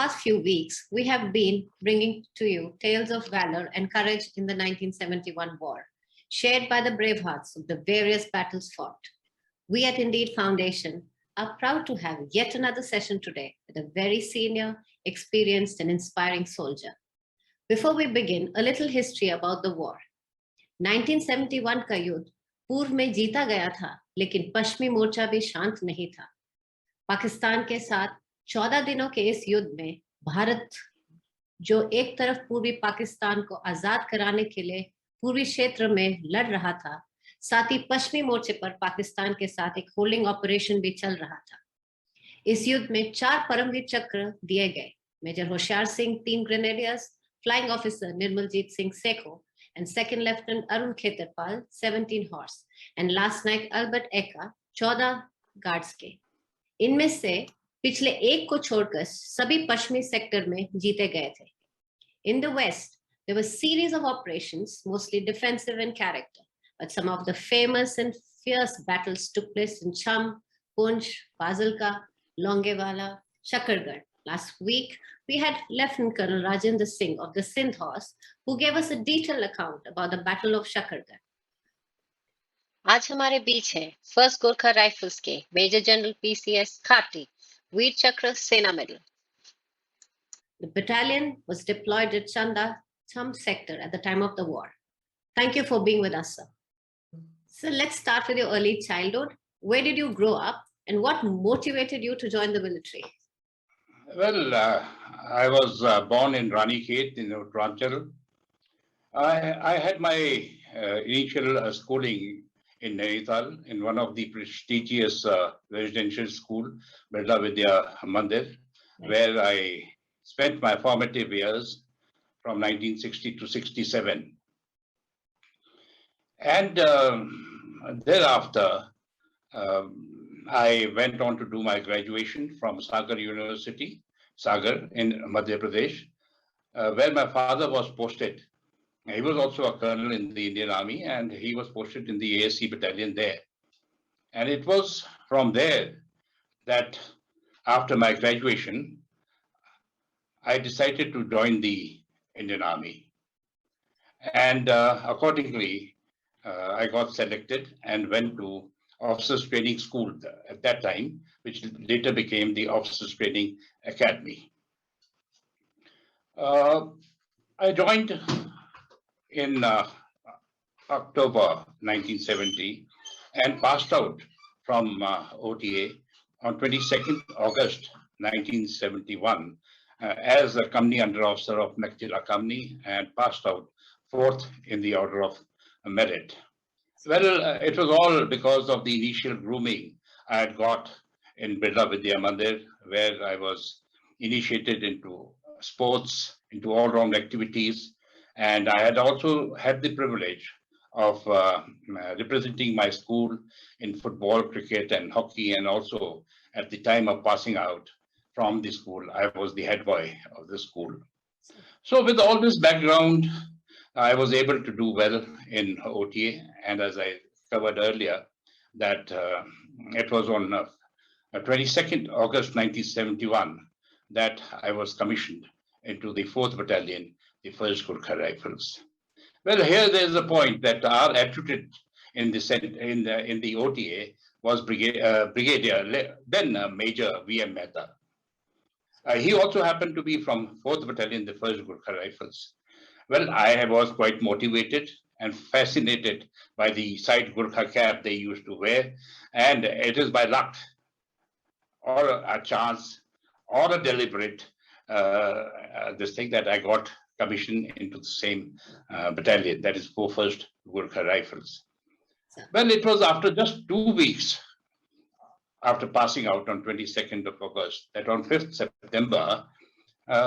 past few weeks, we have been bringing to you tales of valor and courage in the 1971 war, shared by the brave hearts of the various battles fought. We at Indeed Foundation are proud to have yet another session today with a very senior, experienced, and inspiring soldier. Before we begin, a little history about the war. 1971 का युद्ध पूर्व में जीता गया था, लेकिन पश्चिमी मोर्चा भी शांत नहीं था। पाकिस्तान के साथ 14 दिनों के इस युद्ध में भारत, जो एक तरफ पूर्वी पाकिस्तान को आजाद कराने के लिए पूर्वी क्षेत्र में लड़ रहा था, साथ ही पश्चिमी मोर्चे पर पाकिस्तान के साथ एक होल्डिंग ऑपरेशन भी चल रहा था। इस युद्ध में 4 परमवीर चक्र दिए गए: major Hoshiyar Singh 3 grenadiers, flying officer Nirmaljit Singh Sekhon, and Second Lieutenant Arun Khetarpal 17 horse, and last night Albert Eka 14 guards के। इनमें से पिछले एक को छोड़कर सभी पश्चिमी सेक्टर में जीते गए थे। In the West, there were a series of operations, mostly defensive in character, but some of the famous and fierce battles took place in Cham, Poonch, Fazilka, Longewala, Shakargarh. Last week, we had Lieutenant Colonel Rajendra Singh of the Sindh Horse, who gave us a detailed account about the Battle of Shakargarh. आज हमारे बीच हैं first Gorkha rifles के major general PCS खाटी, वीर चक्र सेना medal. The battalion was deployed at Cham sector at the time of the war. Thank you for being with us, sir. So let's start with your early childhood. Where did you grow up, and what motivated you to join the military? Well, I was born in Ranikhet in Uttarakhand. I had my initial schooling in Nainital in one of the prestigious residential school, Birla Vidya Mandir, where I spent my formative years from 1960 to 67. And thereafter, I went on to do my graduation from Sagar University, Sagar in Madhya Pradesh, where my father was posted. He was also a colonel in the Indian Army, and he was posted in the ASC battalion there. And it was from there that after my graduation, I decided to join the Indian Army. And accordingly, I got selected and went to Officers Training School at that time, which later became the Officers Training Academy. I joined in October 1970 and passed out from OTA on 22nd August 1971 as a company under officer of Nakhtila Company, and passed out 4th in the order of merit. Well, it was all because of the initial grooming I had got in Birla Vidya Mandir, where I was initiated into sports, into all-round activities. And I had also had the privilege of representing my school in football, cricket, and hockey. And also at the time of passing out from the school, I was the head boy of the school. So with all this background, I was able to do well in OTA, and as I covered earlier, that it was on 22nd August 1971 that I was commissioned into the 4th Battalion, the 1st Gurkha Rifles. Well, here there is a point that our adjutant in the OTA was Brigadier, then Major V.M. Mehta. He also happened to be from 4th Battalion, the 1st Gurkha Rifles. Well, I was quite motivated and fascinated by the side Gurkha cap they used to wear. And it is by luck or a chance or a deliberate this thing that I got commissioned into the same battalion, that is 1st Gurkha Rifles. Well, it was after just 2 weeks after passing out on 22nd of August that on 5th September,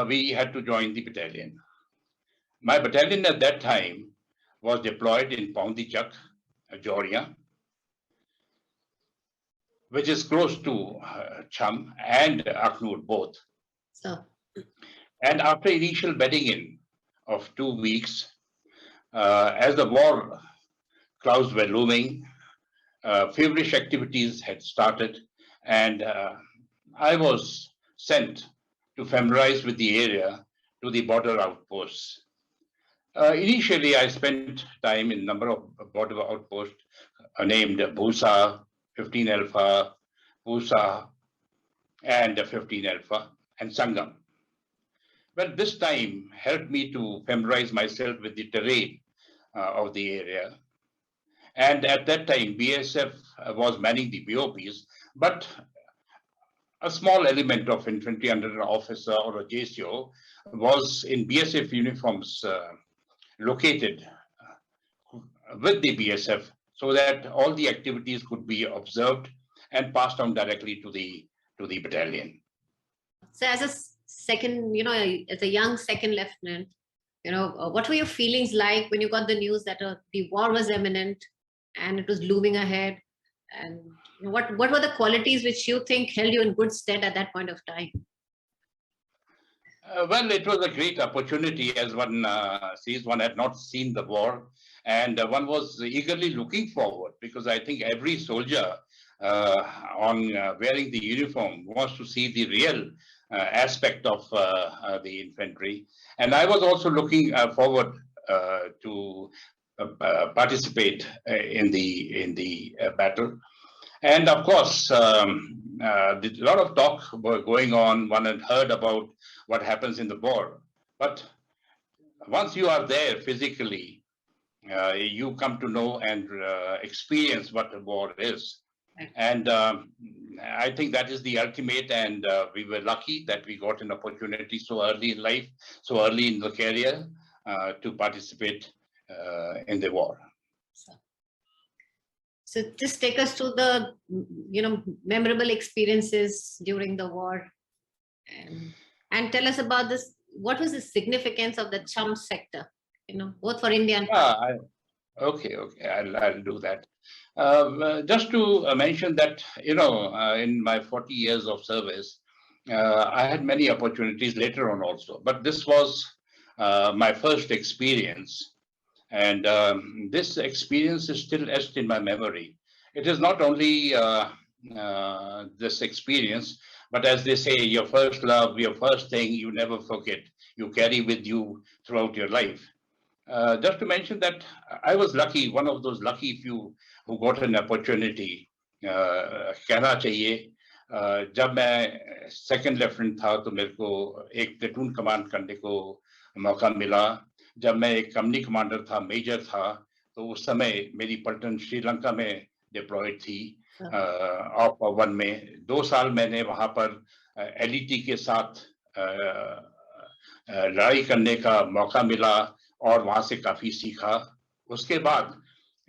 we had to join the battalion. My battalion at that time was deployed in Paundichak, Georgia, which is close to Cham and Akhnur both. And after initial bedding in of 2 weeks, as the war clouds were looming, feverish activities had started, and I was sent to familiarize with the area to the border outposts. Initially, I spent time in a number of border outposts named Bhusa, 15 Alpha, Bhusa, and 15 Alpha, and Sangam. Well, this time helped me to familiarize myself with the terrain of the area. And at that time, BSF was manning the BOPs, but a small element of infantry under an officer or a JCO was in BSF uniforms located with the BSF so that all the activities could be observed and passed on directly to the battalion. So as a second, as a young second lieutenant, what were your feelings like when you got the news that the war was imminent and it was looming ahead? And what were the qualities which you think held you in good stead at that point of time? Well, it was a great opportunity as one sees. One had not seen the war, and one was eagerly looking forward, because I think every soldier on wearing the uniform wants to see the real aspect of the infantry. And I was also looking forward to participate in the battle. And of course, a lot of talk were going on. One had heard about what happens in the war. But once you are there physically, you come to know and experience what a war is. And I think that is the ultimate, and we were lucky that we got an opportunity so early in life, so early in the career, to participate in the war. So just take us to the, memorable experiences during the war, and tell us about this. What was the significance of the Cham sector, both for India and Pakistan? Okay, I'll do that. Just to mention that, in my 40 years of service, I had many opportunities later on also, but this was my first experience. And this experience is still etched in my memory. It is not only this experience, but as they say, your first love, your first thing, you never forget. You carry with you throughout your life. Just to mention that I was lucky, one of those lucky few who got an opportunity. कहना चाहिए, जब मैं second lieutenant था तो मेरे को एक platoon command करने को मौका मिला. जब मैं एक कंपनी कमांडर था, मेजर था, तो उस समय मेरी पलटन श्रीलंका में डिप्लॉयड थी. ऑफ 1 में 2 साल मैंने वहां पर एलईटी के साथ लड़ाई करने का मौका मिला और वहां से काफी सीखा. उसके बाद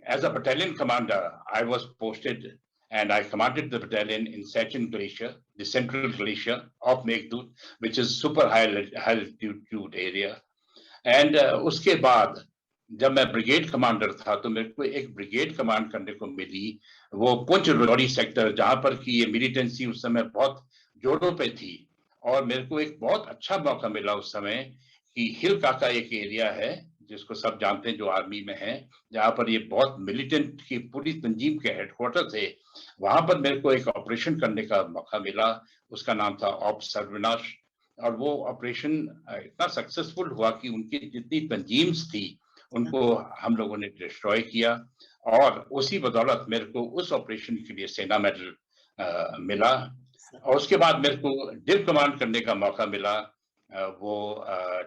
as a battalion commander, I was posted and I commanded the battalion in Sechin Glacier, the central glacier of Meghdut, which is super high altitude area. And उसके बाद जब मैं ब्रिगेड कमांडर था तो मेरे को एक ब्रिगेड कमांड करने को मिली, वो पुंछ राजौरी सेक्टर, जहां पर कि ये मिलिटेंसी उस समय बहुत जोरों पे थी. और मेरे को एक बहुत अच्छा मौका मिला उस समय कि हिल काका एक एरिया है जिसको सब जानते हैं, जो आर्मी में है, जहां पर ये बहुत मिलिटेंट की पूरी तंजीम के हेडक्वार्टर थे. वहां पर मेरे को एक ऑपरेशन करने का मौका मिला. उसका नाम था ऑप्स सर्वनाश. और वो ऑपरेशन इतना सक्सेसफुल हुआ कि उनकी जितनी तंजीम्स थी उनको हम लोगों ने डिस्ट्रॉय किया. और उसी बदौलत मेरे को उस ऑपरेशन के लिए सेना मेडल मिला. और उसके बाद मेरे को डिव कमांड करने का मौका मिला. वो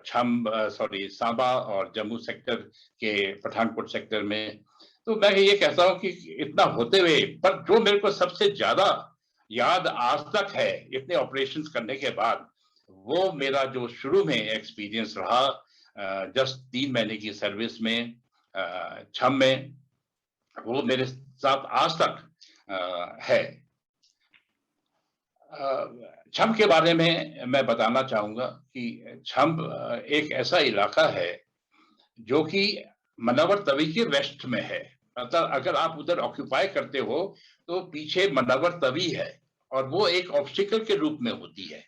सांबा और जम्मू सेक्टर के पठानकोट सेक्टर में. तो मैं ये कहता हूँ कि इतना होते हुए, पर जो मेरे को सबसे ज्यादा याद आज तक है इतने ऑपरेशंस करने के बाद, वो मेरा जो शुरू में एक्सपीरियंस रहा जस्ट 3 महीने की सर्विस में छम में, वो मेरे साथ आज तक है. छम के बारे में मैं बताना चाहूंगा कि छम एक ऐसा इलाका है जो कि मनवर तवी के वेस्ट में है. मतलब अगर आप उधर ऑक्यूपाई करते हो तो पीछे मनवर तवी है और वो एक ऑब्स्टिकल के रूप में होती है.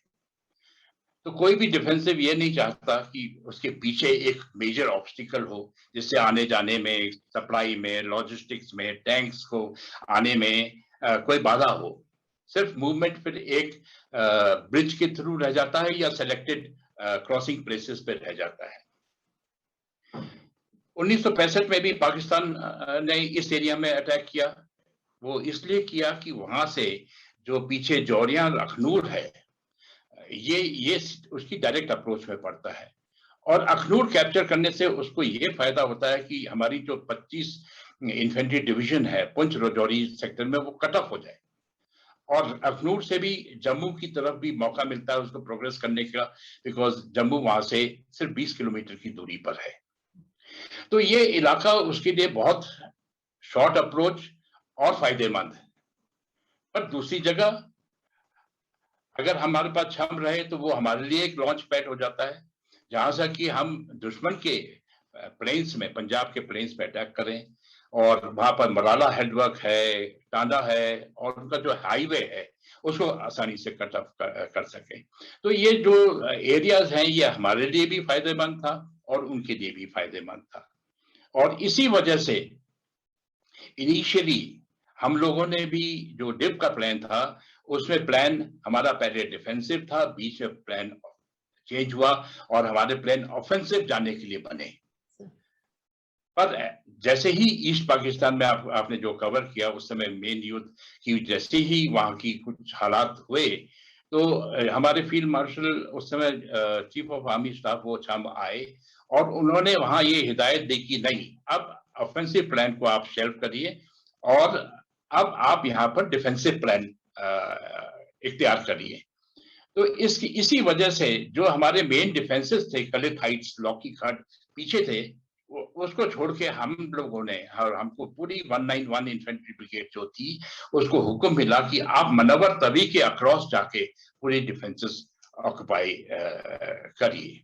तो कोई भी डिफेंसिव ये नहीं चाहता कि उसके पीछे एक मेजर ऑब्स्टिकल हो जिससे आने जाने में, सप्लाई में, लॉजिस्टिक्स में, टैंक्स को आने में कोई बाधा हो. सिर्फ मूवमेंट फिर एक ब्रिज के थ्रू रह जाता है या सिलेक्टेड क्रॉसिंग प्लेसेस पे रह जाता है। 1965 में भी पाकिस्तान ने इस एरिया में अटैक किया। वो इसलिए किया कि वहां से जो पीछे जौहरियां अखनूर है, ये उसकी डायरेक्ट अप्रोच में पड़ता है, और अखनूर कैप्चर करने से उसको ये फायदा होता है कि हमारी जो 25 इन्फेंट्री डिवीजन है पुंछ राजौरी सेक्टर में वो कट ऑफ हो जाए, और अखनूर से भी जम्मू की तरफ भी मौका मिलता है उसको प्रोग्रेस करने का, बिकॉज जम्मू वहां से सिर्फ 20 किलोमीटर की दूरी पर है। तो ये इलाका उसके लिए बहुत शॉर्ट अप्रोच और फायदेमंद है। पर दूसरी जगह अगर हमारे पास छम रहे तो वो हमारे लिए एक लॉन्च पैड हो जाता है, जहां से कि हम दुश्मन के प्लेन्स में, पंजाब के प्लेन्स में अटैक करें, और वहां पर मराला हेडवर्क है, टांडा है, और उनका जो हाईवे है उसको आसानी से कट ऑफ कर सके। तो ये जो एरियाज हैं ये हमारे लिए भी फायदेमंद था और उनके लिए भी फायदेमंद था। और इसी वजह से इनिशियली हम लोगों ने भी जो डिप का प्लान था उसमें प्लान हमारा पहले डिफेंसिव था, बीच में प्लान चेंज हुआ और हमारे प्लान ऑफेंसिव जाने के लिए बने। पर जैसे ही ईस्ट पाकिस्तान में आपने जो कवर किया उस समय मेन युद्ध की जैसे ही वहां की कुछ हालात हुए तो हमारे फील्ड मार्शल उस समय चीफ ऑफ आर्मी स्टाफ वो छम आए और उन्होंने वहां ये हिदायत दी कि नहीं, अब ऑफेंसिव प्लान को आप शेल्फ करिए और अब आप यहाँ पर डिफेंसिव प्लान इख्तियार करिए। तो इसी वजह से जो हमारे मेन डिफेंसेस थे, कलित हाइट्स, लॉकी घाट पीछे थे, उसको छोड़ के हम लोगों ने, और हमको पूरी 191 इन्फेंट्री ब्रिगेड जो थी उसको हुक्म मिला कि आप मनवर तवी के अक्रॉस जाके पूरी डिफेंसेस ऑक्युपाई करिए।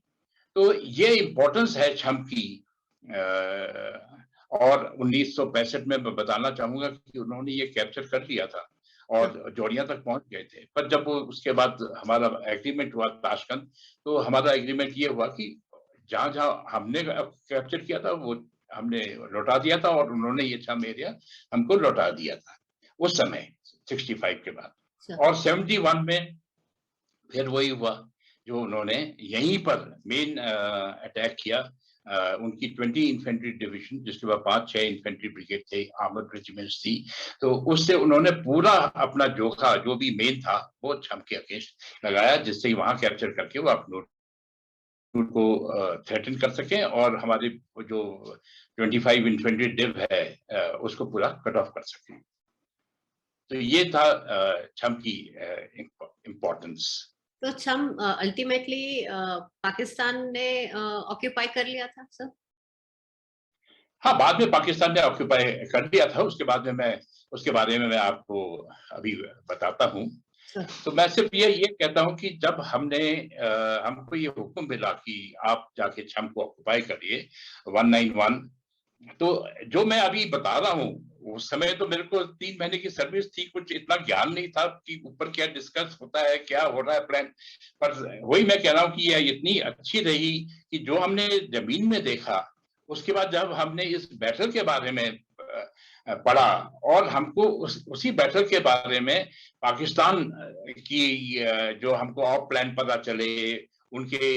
तो ये इंपॉर्टेंस है छम की। और 1965 में मैं बताना चाहूंगा कि उन्होंने ये कैप्चर कर लिया था और जौहरियां तक पहुंच गए थे। पर जब उसके बाद हमारा एग्रीमेंट हुआ ताशकंद, तो हमारा एग्रीमेंट ये हुआ कि जहां जहां हमने कैप्चर किया था वो हमने लौटा दिया था और उन्होंने ये छम एरिया हमको लौटा दिया था उस समय 65 के बाद। और 71 में फिर वही हुआ जो उन्होंने यहीं पर मेन अटैक किया। उनकी 20 इन्फेंट्री डिवीजन जिसके बाद 5-6 इन्फेंट्री ब्रिगेड थे, आर्मर्ड रेजिमेंट्स थी, तो उससे उन्होंने पूरा अपना जोखा जो भी मेन था वो छम के अगेंस्ट लगाया, जिससे वहां कैप्चर करके वो अखनूर को थ्रेटन कर सके और हमारे जो 25 इन्फेंट्री डिव है उसको पूरा कट ऑफ कर सके। तो ये था छम की इम्पोर्टेंस। तो छम अल्टीमेटली पाकिस्तान ने ऑक्यूपाई कर लिया था सर? हाँ, बाद में पाकिस्तान ने ऑक्यूपाई कर लिया था। उसके बाद में मैं उसके बारे में मैं आपको अभी बताता हूँ। तो मैं सिर्फ ये कहता हूँ कि जब हमको ये हुक्म मिला कि आप जाके छम को ऑक्युपाई करिए 191, तो जो मैं अभी बता रहा हूँ उस समय तो मेरे को 3 महीने की सर्विस थी, कुछ इतना ज्ञान नहीं था कि ऊपर क्या डिस्कस होता है, क्या हो रहा है प्लान। पर वही मैं कह रहा हूँ कि यह इतनी अच्छी रही कि जो हमने जमीन में देखा उसके बाद जब हमने इस बैटल के बारे में पढ़ा और हमको उसी बैटल के बारे में पाकिस्तान की जो हमको ऑफ प्लान पता चले, उनके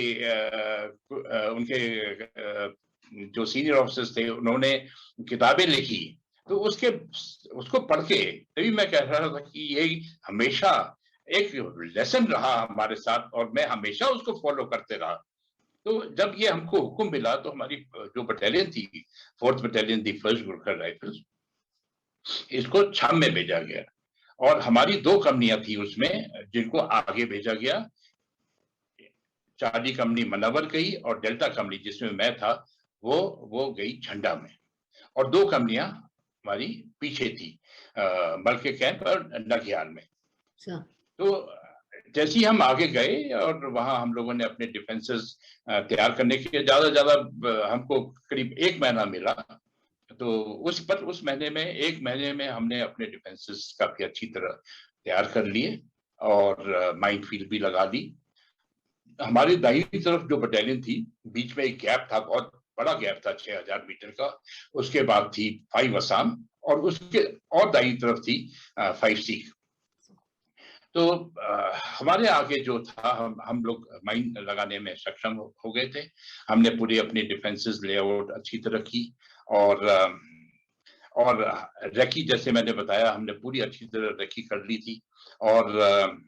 जो सीनियर ऑफिसर्स थे उन्होंने किताबें लिखी, तो उसको पढ़ के तभी मैं कह रहा था कि ये हमेशा एक लेसन रहा हमारे साथ और मैं हमेशा उसको फॉलो करते रहा। तो जब ये हमको हुक्म मिला तो हमारी जो बटालियन थी, 4th बटालियन थी, 1st गुरखर राइफल्स, इसको छम में भेजा गया और हमारी 2 कंपनियां थी उसमें जिनको आगे भेजा गया। चार्ली कंपनी मनवर गई और डेल्टा कंपनी जिसमें मैं था वो गई झंडा में, और 2 कंपनियां हमारी पीछे थी, बल्कि कैंप और नगियाल में। तो जैसे ही हम आगे गए और वहां हम लोगों ने अपने डिफेंसेस तैयार करने के लिए ज्यादा हमको करीब 1 महीना मिला, तो उस महीने में 1 महीने में हमने अपने डिफेंसेस काफी अच्छी तरह तैयार कर लिए और माइंड फील्ड भी लगा दी। हमारी दाहिनी तरफ जो बटालियन थी बीच में एक गैप था, बहुत बड़ा गैप था 6000 मीटर का, उसके बाद थी 5 असम और उसके और दाहिनी तरफ थी 5 सीख। तो हमारे आगे जो था, हम लोग माइन लगाने में सक्षम हो गए थे। हमने पूरी अपनी डिफेंसेस लेआउट अच्छी तरह की, और और रेकी, जैसे मैंने बताया, हमने पूरी अच्छी तरह रेकी कर ली थी। और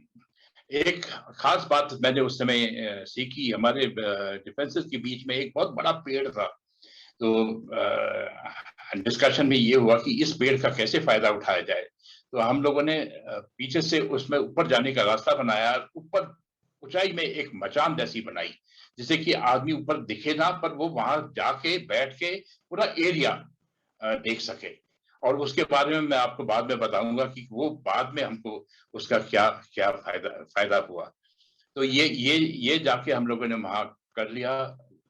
एक खास बात मैंने उस समय सीखी, हमारे डिफेंसेस के बीच में एक बहुत बड़ा पेड़ था। तो डिस्कशन में ये हुआ कि इस पेड़ का कैसे फायदा उठाया जाए। तो हम लोगों ने पीछे से उसमें ऊपर जाने का रास्ता बनाया, ऊपर ऊंचाई में एक मचान जैसी बनाई, जिससे कि आदमी ऊपर दिखे ना, पर वो वहां जाके बैठ के पूरा एरिया देख सके। और उसके बारे में मैं आपको बाद में बताऊंगा कि वो बाद में हमको उसका क्या क्या फायदा फायदा हुआ। तो ये जाके हम लोगों ने वहां कर लिया,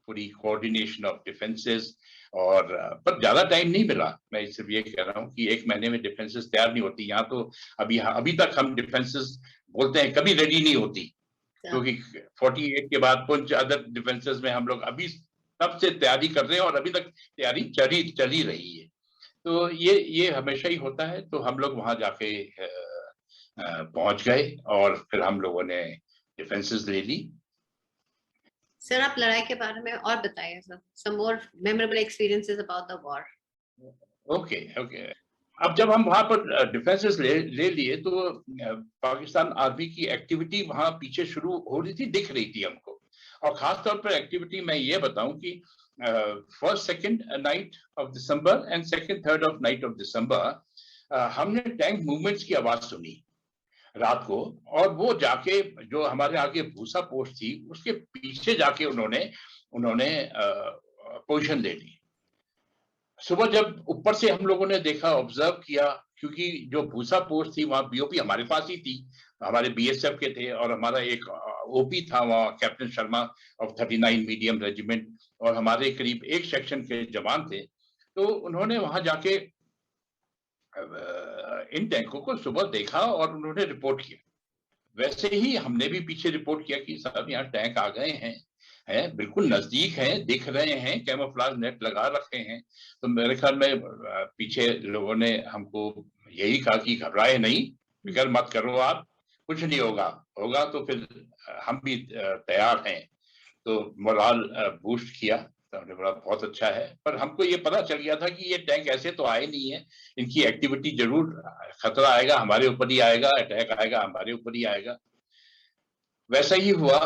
पूरी कोऑर्डिनेशन ऑफ डिफेंसेस। और पर ज्यादा टाइम नहीं मिला। मैं सिर्फ ये कह रहा हूँ कि एक महीने में डिफेंसेस तैयार नहीं होती यहाँ तो। अभी तक हम डिफेंसेस बोलते हैं, कभी रेडी नहीं होती, क्योंकि 48 के बाद कुछ अदर डिफेंसेस में हम लोग अभी तब से तैयारी कर रहे हैं, और अभी तक तैयारी चली रही है। तो ये हमेशा ही होता है। तो हम लोग वहां जाके पहुंच गए, और फिर हम लोगों ने डिफेंसेस ले ली। सर, आप लड़ाई के बारे में और बताइए sir, some more memorable experiences about the war. Okay okay. अब जब हम वहां पर डिफेंसेस ले लिए, तो पाकिस्तान आर्मी की एक्टिविटी वहां पीछे शुरू हो रही थी, दिख रही थी हमको। और खास तौर पर एक्टिविटी मैं ये बताऊं कि first second night of December and second third of night of December हमने टैंक मूवमेंट्स की आवाज सुनी रात को। और वो जाके जो हमारे आगे भूसा पोस्ट थी, उसके पीछे जाके उन्होंने पोजीशन ले ली। सुबह जब ऊपर से हम लोगों ने देखा, ऑब्जर्व किया, क्योंकि जो भूसा पोस्ट थी वहां बीओपी हमारे पास ही थी, हमारे बीएसएफ के थे, और हमारा एक ओपी था वहाँ, captain Sharma of 39 medium regiment, और हमारे करीब एक सेक्शन के जवान थे। तो उन्होंने वहां जाके इन टैंकों को सुबह देखा और उन्होंने रिपोर्ट किया। वैसे ही हमने भी पीछे रिपोर्ट किया कि साहब यहाँ टैंक आ गए हैं, बिल्कुल नजदीक हैं, दिख रहे हैं, कैमोफ्लेज नेट लगा रखे हैं। तो मेरे ख्याल में पीछे लोगों ने हमको यही कहा कि घबराए नहीं, फिक्र मत करो आप, कुछ नहीं होगा, होगा तो फिर हम भी तैयार हैं। तो मोराल बूस्ट किया, तो हमने बोला बहुत अच्छा है। पर हमको ये पता चल गया था कि ये टैंक ऐसे तो आए नहीं है, इनकी एक्टिविटी जरूर, खतरा आएगा हमारे ऊपर ही आएगा, अटैक आएगा हमारे ऊपर ही आएगा। वैसा ही हुआ।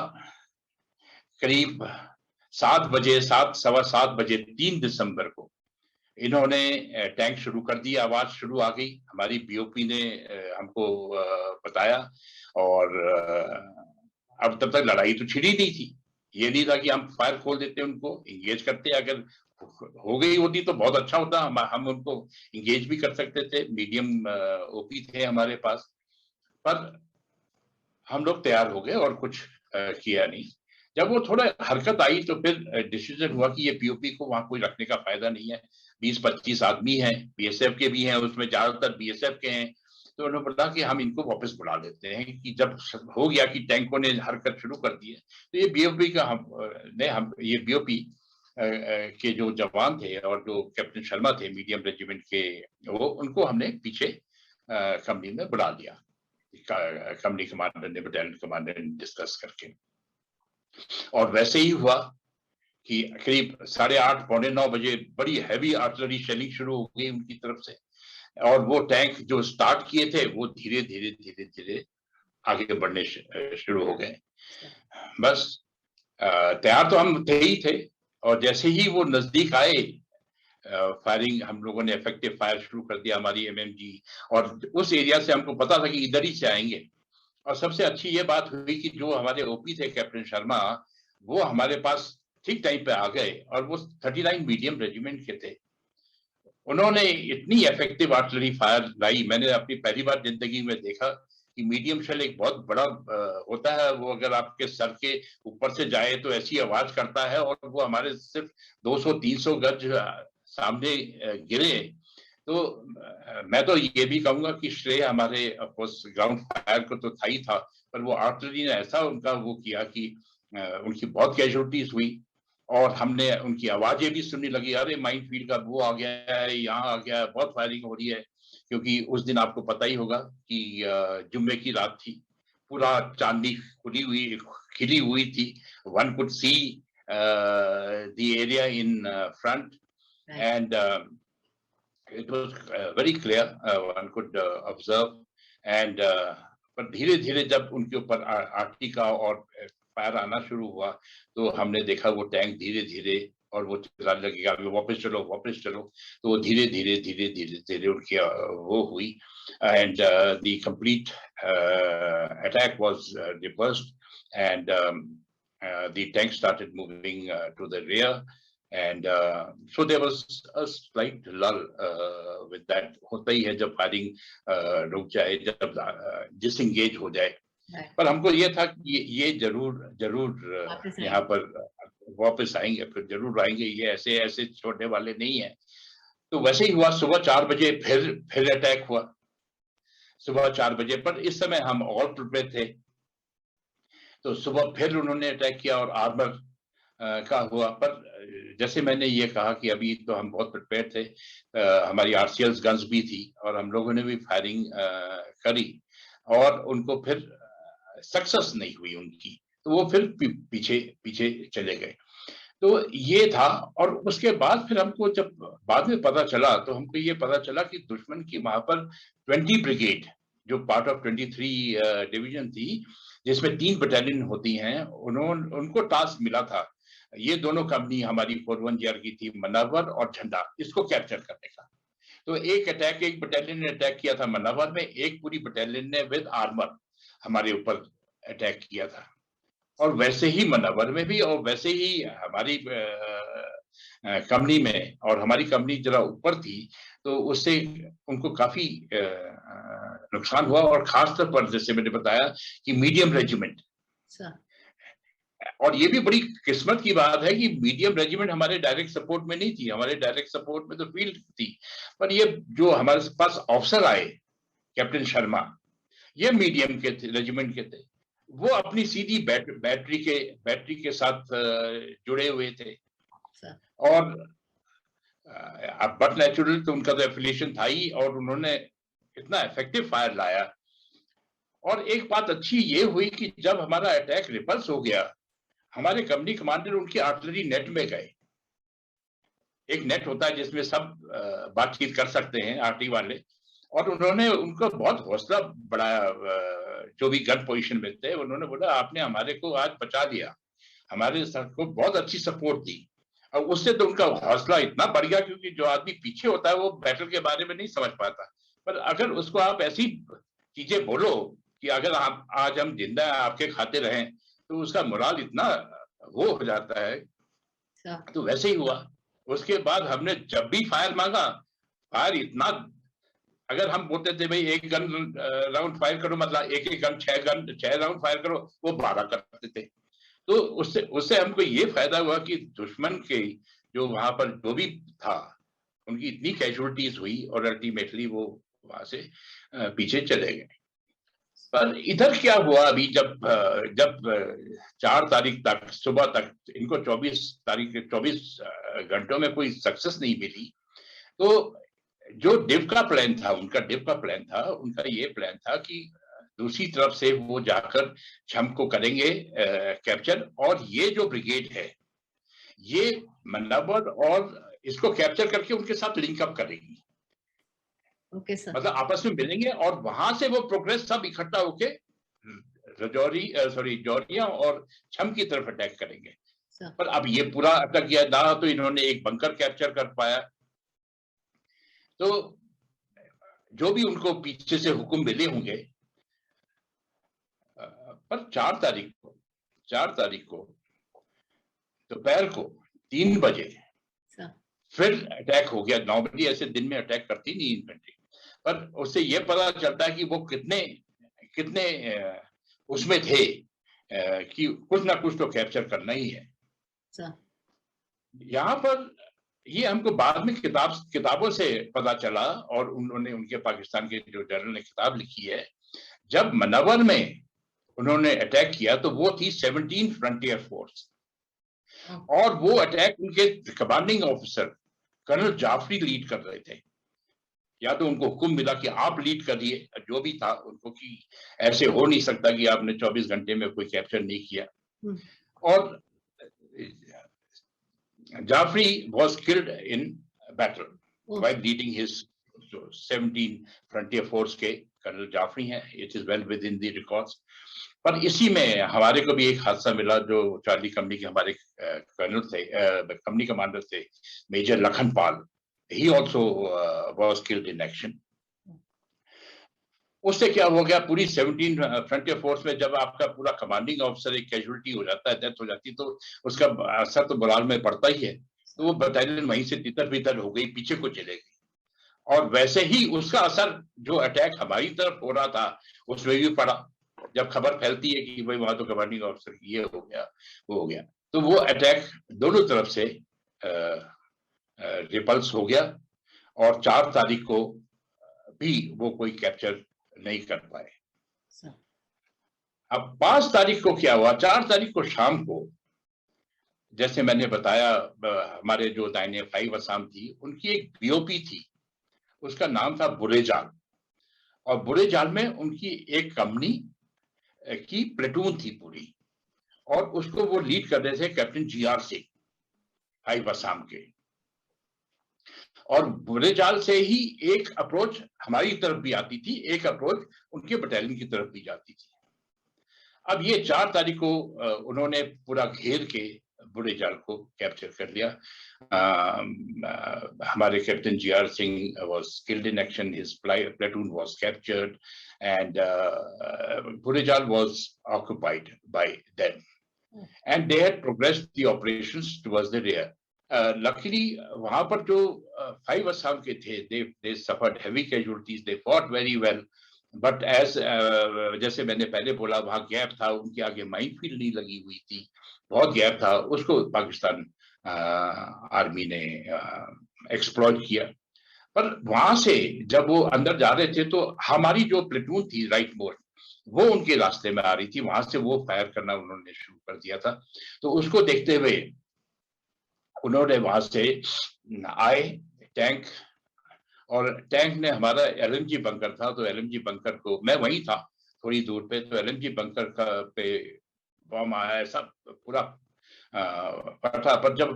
करीब 7 बजे, 3 दिसंबर को इन्होंने टैंक शुरू कर दिया, आवाज शुरू आ गई, हमारी बीओपी ने हमको बताया। और अब तब तक लड़ाई तो छिड़ी नहीं थी, ये नहीं था कि हम फायर खोल देते, उनको इंगेज करते। अगर हो गई होती तो बहुत अच्छा होता, हम उनको इंगेज भी कर सकते थे, मीडियम ओपी थे हमारे पास। पर हम लोग तैयार हो गए और कुछ किया नहीं। जब वो थोड़ा हरकत आई तो फिर डिसीजन हुआ कि ये पीओपी को वहां कोई रखने का फायदा नहीं है। 20-25 आदमी हैं, बीएसएफ के भी हैं, उसमें ज्यादातर बीएसएफ के हैं। तो उन्होंने बोला कि हम इनको वापस बुला लेते हैं, कि जब हो गया कि टैंकों ने हरकत शुरू कर दी है, तो ये बीओपी का हम ये बीओपी के जो जवान थे और जो कैप्टन शर्मा थे मीडियम रेजिमेंट के, वो उनको हमने पीछे कंपनी में बुला लिया, कंपनी कमांडर ने, बटालियन कमांडर ने डिस्कस करके। और वैसे ही हुआ कि करीब 8:30 पौने 9 बजे बड़ी हैवी आर्टिलरी शेलिंग शुरू हो गई उनकी तरफ से। और वो टैंक जो स्टार्ट किए थे वो धीरे धीरे धीरे धीरे आगे बढ़ने शुरू हो गए। बस तैयार तो हम थे ही थे, और जैसे ही वो नजदीक आए, फायरिंग हम लोगों ने इफेक्टिव फायर शुरू कर दिया, हमारी एमएमजी। और उस एरिया से हमको पता था कि इधर ही से आएंगे। और सबसे अच्छी ये बात हुई कि जो हमारे ओपी थे कैप्टन शर्मा, वो हमारे पास ठीक टाइम पे आ गए, और वो 39 मीडियम रेजिमेंट के थे। उन्होंने इतनी इफेक्टिव आर्टिलरी फायर लाई, मैंने अपनी पहली बार जिंदगी में देखा कि मीडियम शेल एक बहुत बड़ा होता है, वो अगर आपके सर के ऊपर से जाए तो ऐसी आवाज करता है, और वो हमारे सिर्फ 200-300 गज सामने गिरे। तो मैं तो ये भी कहूंगा कि श्रेय हमारे ऑफकोर्स ग्राउंड फायर को तो था ही था, पर वो आर्टिलरी ने ऐसा उनका वो किया कि उनकी बहुत कैजुअलिटीज हुई। और हमने उनकी आवाजें भी सुनने लगी, अरे माइन फील्ड का वो आ गया है, यहाँ आ गया है, बहुत फायरिंग हो रही है। क्योंकि उस दिन आपको पता ही होगा कि जुम्मे की रात थी, पूरा चांदी खिली हुई थी. One could see the area in front, Right. and it was very clear. One could observe, and पर धीरे धीरे जब उनके ऊपर आर्टी का और फायर आना शुरू हुआ तो हमने देखा वो टैंक धीरे धीरे और वो चिल्लाने लगेगा अभी वापस चलो. तो वो धीरे धीरे उनकी वो हुई, and the complete attack was reversed, and the tank started moving to the rear, and so there was a slight lull with that. होता ही है जब फायरिंग रुक जाए, जब डिसएंगेज हो जाए. Right. पर हमको ये था कि ये जरूर यहाँ पर वापस आएंगे, फिर जरूर आएंगे, ये ऐसे छोड़ने वाले नहीं है. तो वैसे ही हुआ. सुबह 4 बजे फिर अटैक हुआ, सुबह 4 बजे. पर इस समय हम ऑल प्रिपेयर थे, तो सुबह फिर उन्होंने अटैक किया और आर्मर का हुआ. पर जैसे मैंने ये कहा कि अभी तो हम बहुत प्रिपेयर थे, हमारी आरसीएल्स गन्स भी थी और हम लोगों ने भी फायरिंग करी और उनको फिर सक्सेस नहीं हुई उनकी, तो वो फिर पीछे चले गए. तो ये था. और उसके बाद फिर हमको जब बाद में पता चला तो हमको ये पता चला कि दुश्मन की वहां पर 20 ब्रिगेड जो पार्ट ऑफ 23 डिवीजन थी, जिसमें 3 बटालियन होती हैं, उनको टास्क मिला था. ये दोनों कंपनी हमारी 41GR की थी, मनावर और झंडा, इसको कैप्चर करने का. तो एक बटालियन ने अटैक किया था मनावर में, एक पूरी बटालियन ने विद आर्मर हमारे ऊपर अटैक किया था. और वैसे ही मनावर में भी और वैसे ही हमारी कंपनी में, और हमारी कंपनी जरा ऊपर थी तो उससे उनको काफी नुकसान हुआ. और खासतौर पर जैसे मैंने बताया कि मीडियम रेजिमेंट, और ये भी बड़ी किस्मत की बात है कि मीडियम रेजिमेंट हमारे डायरेक्ट सपोर्ट में नहीं थी. हमारे डायरेक्ट सपोर्ट में तो फील्ड थी, पर ये जो हमारे पास ऑफिसर आए, कैप्टन शर्मा, ये मीडियम के थे, रेजिमेंट के थे. वो अपनी सीधी बैटरी के साथ जुड़े हुए थे. और बट नेचुरल तो उनका तो एफिलिएशन था ही, और उन्होंने इतना इफेक्टिव फायर लाया. और एक बात अच्छी ये हुई कि जब हमारा अटैक रिपल्स हो गया, हमारे कंपनी कमांडर उनकी आर्टिलरी नेट में गए. एक नेट होता है जिसमें सब बातचीत कर सकते हैं आरटी वाले, और उन्होंने उनको बहुत हौसला बढ़ाया. जो भी गन पोजीशन में थे उन्होंने बोला आपने हमारे को आज बचा लिया, हमारे सर को बहुत अच्छी सपोर्ट दी. और उससे तो उनका हौसला इतना बढ़ गया, क्योंकि जो आदमी पीछे होता है वो बैटल के बारे में नहीं समझ पाता, पर अगर उसको आप ऐसी चीजें बोलो कि अगर आप आज हम जिंदा आपके खाते रहें, तो उसका मोराल इतना वो हो जाता है. तो वैसे ही हुआ. उसके बाद हमने जब भी फायर मांगा, फायर इतना, अगर हम बोलते थे भाई एक गन राउंड फायर करो, मतलब एक गन 6 राउंड फायर करो, वो 12 करते थे. तो उससे हमको ये फायदा हुआ कि दुश्मन के जो वहां पर जो भी था उनकी इतनी कैजुअलिटीज हुई और अल्टीमेटली वो वहां से पीछे चले गए. पर इधर क्या हुआ अभी, जब 4 तारीख तक सुबह तक इनको 24 घंटों में कोई सक्सेस नहीं मिली, तो जो डिव का प्लान था उनका ये प्लान था कि दूसरी तरफ से वो जाकर छम को करेंगे कैप्चर, और ये जो ब्रिगेड है ये मन्नावर और इसको कैप्चर करके उनके साथ लिंकअप करेगी. Okay sir. मतलब आपस में मिलेंगे और वहां से वो प्रोग्रेस सब इकट्ठा होके जौहरिया और छम की तरफ अटैक करेंगे. पर अब ये पूरा अटक गया ना, तो इन्होंने एक बंकर कैप्चर कर पाया. तो जो भी उनको पीछे से हुक्म मिले होंगे, पर 4 तारीख को दोपहर को 3 बजे फिर अटैक हो गया. नॉर्मली ऐसे दिन में अटैक करती नहीं इन्फेंट्री, पर उससे ये पता चलता है कि वो कितने उसमें थे कि कुछ ना कुछ तो कैप्चर करना ही है. यहाँ पर ये हमको बाद में किताबों से पता चला, और उनके पाकिस्तान के जो जनरल ने किताब लिखी है, जब मनावर में उन्होंने अटैक किया तो वो थी 17 फ्रंटियर फोर्स, और वो अटैक उनके commanding officer colonel Jafri lead कर रहे थे. या तो उनको हुक्म मिला कि आप लीड करिए, जो भी था उनको, कि ऐसे हो नहीं सकता कि आपने 24 घंटे में कोई कैप्चर नहीं किया। और Jafri was killed in battle while leading his 17 frontier force के कर्नल जाफरी हैं, it is well within the records। पर इसी में हमारे को भी एक हादसा मिला, जो चार्ली कंपनी के हमारे कर्नल थे, कंपनी कमांडर थे, major Lakhanpal, he also was killed in action। उससे क्या हो गया, पूरी 17 फ्रंटियर फोर्स में जब आपका पूरा कमांडिंग ऑफिसर एक कैजुअलिटी हो जाता है, डेथ हो जाती है, तो उसका असर तो मोराल में पड़ता ही है। तो वो बटालियन वहीं से तितर बितर हो गई, पीछे को चले गई। और वैसे ही उसका असर जो अटैक हमारी तरफ हो रहा था उसमें भी पड़ा। जब खबर फैलती है कि भाई वहां तो कमांडिंग ऑफिसर ये हो गया, वो हो गया, तो वो अटैक दोनों तरफ से रिपल्स हो गया और 4 तारीख को भी वो कोई कैप्चर नहीं कर पाए। अब 5 तारीख को क्या हुआ, 4 तारीख को शाम को, जैसे मैंने बताया, हमारे जो दाहिने 5 असम थी, उनकी एक बीओपी थी, उसका नाम था बुरेजाल। और बुरेजाल में उनकी एक कंपनी की प्लेटून थी पूरी, और उसको वो लीड कर रहे थे कैप्टन जीआर सिंह, 5 असम के। और बुरेजाल से ही एक अप्रोच हमारी तरफ भी आती थी, एक अप्रोच उनके बटालियन की तरफ भी जाती थी। अब ये 4 तारीख को उन्होंने पूरा घेर के बुरेजाल को कैप्चर कर लिया। हमारे captain GR Singh was killed in action, his platoon was captured, and Burejal was occupied by them, and they had progressed the operations towards the rear. Luckily, वहां पर जो 5 असम के थे, they suffered heavy casualties, they fought very well, but as जैसे मैंने पहले बोला, वहां गैप था, उनके आगे माइनफील्ड नहीं लगी हुई थी, बहुत गैप था, उसको पाकिस्तान आर्मी ने एक्सप्लॉइट किया। पर वहां से जब वो अंदर जा रहे थे, तो हमारी जो प्लेटून थी राइट मोस्ट, वो उनके रास्ते में आ रही थी, वहां से वो फायर करना उन्होंने शुरू कर दिया था। तो उसको देखते हुए उन्होंने वहां से आए टैंक, और टैंक ने हमारा एलएमजी बंकर था, तो एलएमजी बंकर को, मैं वहीं था थोड़ी दूर पे, तो एलएमजी बंकर का पे बम आया, ऐसा पूरा पता। पर जब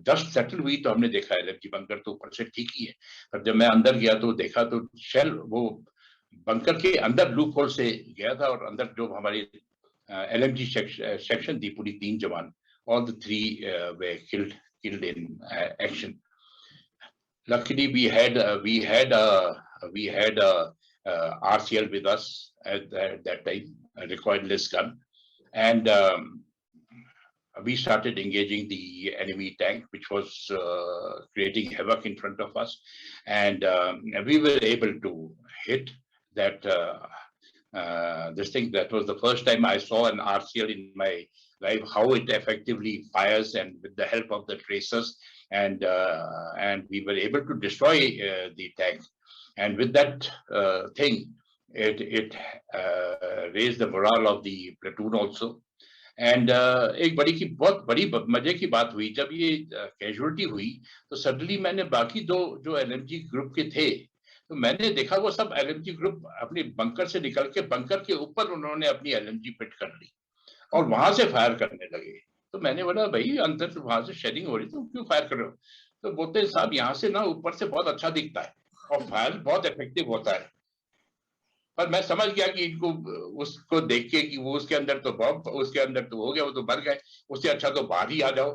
डस्ट सेटल हुई तो हमने देखा एलएमजी बंकर तो ऊपर से ठीक ही है, पर जब मैं अंदर गया तो देखा तो शेल वो बंकर के अंदर लूप होल से गया था, और अंदर जो हमारी एलएमजी सेक्शन थी पूरी 3 जवान, all the 3 were killed in action. Luckily, we had RCL with us at that time, a recoilless gun, and we started engaging the enemy tank, which was creating havoc in front of us, and we were able to hit that this thing. That was the first time I saw an RCL in my life, how it effectively fires, and with the help of the tracers, and we were able to destroy the tank. And with that thing, it raised the morale of the platoon also. And एक बहुत बड़ी मजे की बात हुई, जब ये casualty हुई तो सडनली मैंने बाकी जो एलएमजी ग्रुप के थे, तो मैंने देखा वो सब एलएमजी ग्रुप अपने बंकर से निकल के बंकर के ऊपर उन्होंने अपनी एलएमजी फिट कर ली और वहां से फायर करने लगे। तो मैंने बोला, भाई अंदर से वहां से शेडिंग हो रही, तो क्यों फायर कर रहे हो? तो बोलते साहब, यहाँ से ना ऊपर से बहुत अच्छा दिखता है और फायर बहुत इफेक्टिव होता है। पर मैं समझ गया कि इनको उसको देख के कि वो उसके अंदर तो हो गया, वो तो मर गए, उससे अच्छा तो बाहर ही आ जाओ।